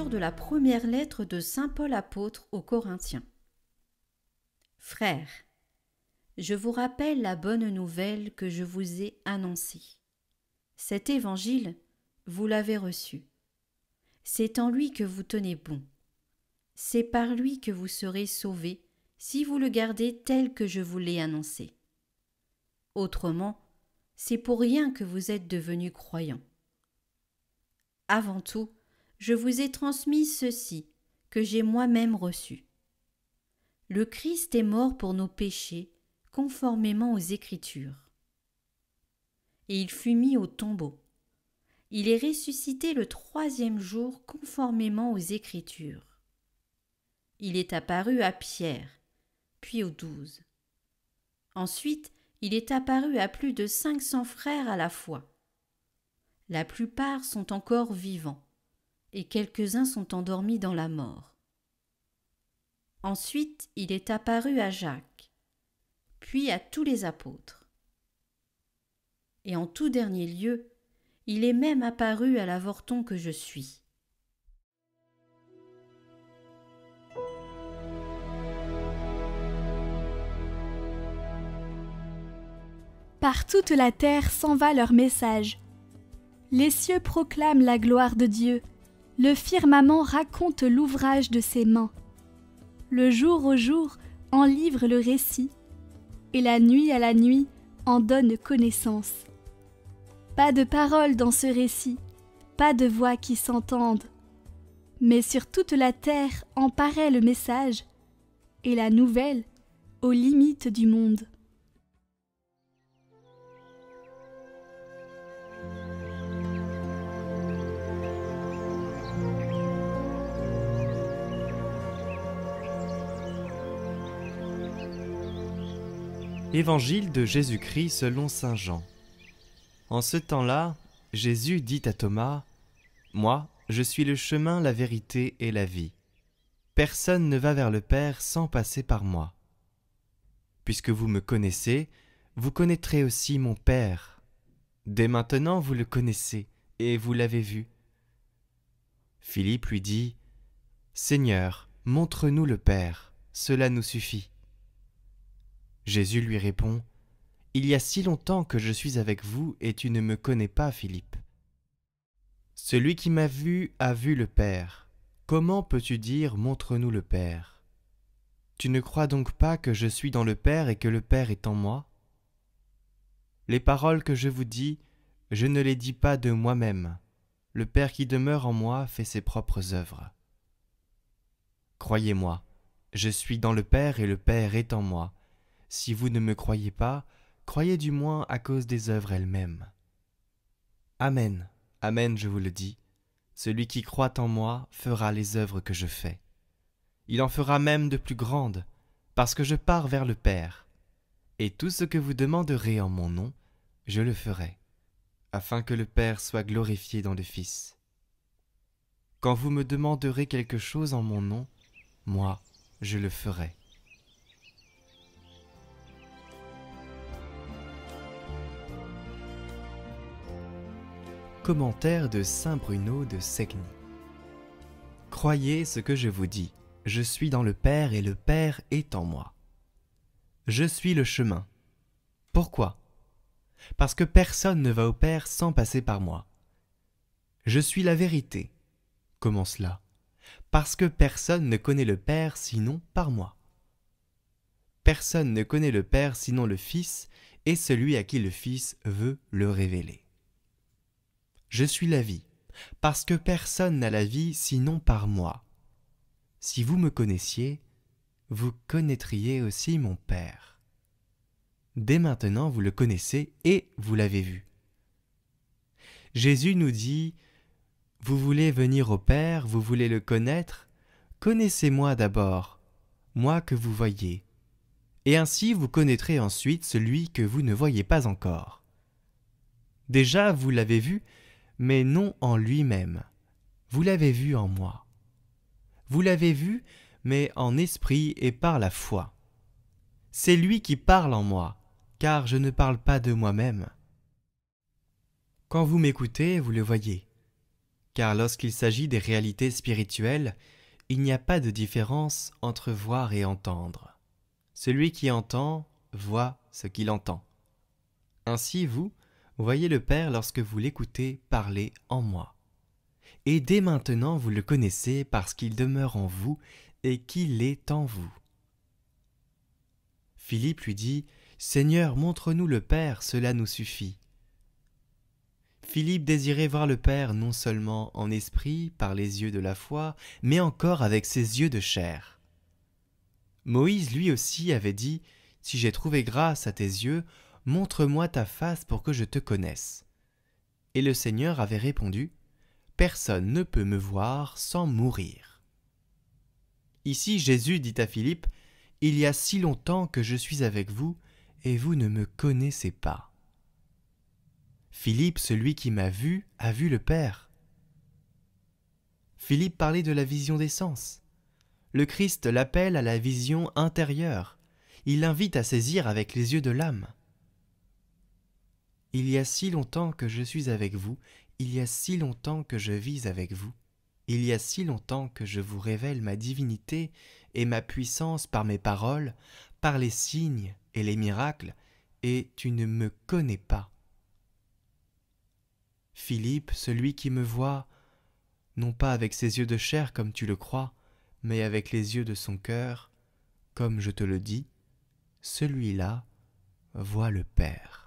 Lecture de la première lettre de saint Paul apôtre aux Corinthiens. Frères, je vous rappelle la bonne nouvelle que je vous ai annoncée. Cet évangile, vous l'avez reçu. C'est en lui que vous tenez bon. C'est par lui que vous serez sauvés si vous le gardez tel que je vous l'ai annoncé. Autrement, c'est pour rien que vous êtes devenus croyants. Avant tout, je vous ai transmis ceci que j'ai moi-même reçu. Le Christ est mort pour nos péchés, conformément aux Écritures. Et il fut mis au tombeau. Il est ressuscité le 3e jour, conformément aux Écritures. Il est apparu à Pierre, puis aux 12. Ensuite, il est apparu à plus de 500 frères à la fois. La plupart sont encore vivants, et quelques-uns sont endormis dans la mort. Ensuite, il est apparu à Jacques, puis à tous les apôtres. Et en tout dernier lieu, il est même apparu à l'avorton que je suis. Par toute la terre s'en va leur message. Les cieux proclament la gloire de Dieu, le firmament raconte l'ouvrage de ses mains. Le jour au jour en livre le récit, et la nuit à la nuit en donne connaissance. Pas de paroles dans ce récit, pas de voix qui s'entendent. Mais sur toute la terre en paraît le message, et la nouvelle aux limites du monde. Évangile de Jésus-Christ selon saint Jean. En ce temps-là, Jésus dit à Thomas : « Moi, je suis le chemin, la vérité et la vie. Personne ne va vers le Père sans passer par moi. Puisque vous me connaissez, vous connaîtrez aussi mon Père. Dès maintenant, vous le connaissez et vous l'avez vu. » Philippe lui dit : « Seigneur, montre-nous le Père, cela nous suffit. » Jésus lui répond : « Il y a si longtemps que je suis avec vous et tu ne me connais pas, Philippe. Celui qui m'a vu a vu le Père. Comment peux-tu dire : montre-nous le Père ? Tu ne crois donc pas que je suis dans le Père et que le Père est en moi ? Les paroles que je vous dis, je ne les dis pas de moi-même. Le Père qui demeure en moi fait ses propres œuvres. Croyez-moi, je suis dans le Père et le Père est en moi. Si vous ne me croyez pas, croyez du moins à cause des œuvres elles-mêmes. Amen, amen, je vous le dis, celui qui croit en moi fera les œuvres que je fais. Il en fera même de plus grandes, parce que je pars vers le Père. Et tout ce que vous demanderez en mon nom, je le ferai, afin que le Père soit glorifié dans le Fils. Quand vous me demanderez quelque chose en mon nom, moi, je le ferai. Commentaire de saint Bruno de Segni. Croyez ce que je vous dis, je suis dans le Père et le Père est en moi. Je suis le chemin. Pourquoi ? Parce que personne ne va au Père sans passer par moi. Je suis la vérité. Comment cela ? Parce que personne ne connaît le Père sinon par moi. Personne ne connaît le Père sinon le Fils et celui à qui le Fils veut le révéler. Je suis la vie, parce que personne n'a la vie sinon par moi. Si vous me connaissiez, vous connaîtriez aussi mon Père. Dès maintenant, vous le connaissez et vous l'avez vu. Jésus nous dit : « Vous voulez venir au Père, vous voulez le connaître ? Connaissez-moi d'abord, moi que vous voyez. Et ainsi vous connaîtrez ensuite celui que vous ne voyez pas encore. Déjà, vous l'avez vu, mais non en lui-même. Vous l'avez vu en moi. Vous l'avez vu, mais en esprit et par la foi. C'est lui qui parle en moi, car je ne parle pas de moi-même. Quand vous m'écoutez, vous le voyez. car lorsqu'il s'agit des réalités spirituelles, il n'y a pas de différence entre voir et entendre. Celui qui entend voit ce qu'il entend. Ainsi, vous voyez le Père lorsque vous l'écoutez parler en moi. Et dès maintenant vous le connaissez parce qu'il demeure en vous et qu'il est en vous. Philippe lui dit « Seigneur, montre-nous le Père, cela nous suffit. » Philippe désirait voir le Père non seulement en esprit, par les yeux de la foi, mais encore avec ses yeux de chair. Moïse lui aussi avait dit « Si j'ai trouvé grâce à tes yeux, montre-moi ta face pour que je te connaisse. » Et le Seigneur avait répondu « Personne ne peut me voir sans mourir. » Ici Jésus dit à Philippe « Il y a si longtemps que je suis avec vous, et vous ne me connaissez pas. » Philippe, celui qui m'a vu, a vu le Père. Philippe parlait de la vision des sens. Le Christ l'appelle à la vision intérieure. Il l'invite à saisir avec les yeux de l'âme. Il y a si longtemps que je suis avec vous, il y a si longtemps que je vis avec vous, il y a si longtemps que je vous révèle ma divinité et ma puissance par mes paroles, par les signes et les miracles, et tu ne me connais pas. Philippe, celui qui me voit, non pas avec ses yeux de chair comme tu le crois, mais avec les yeux de son cœur, comme je te le dis, celui-là voit le Père.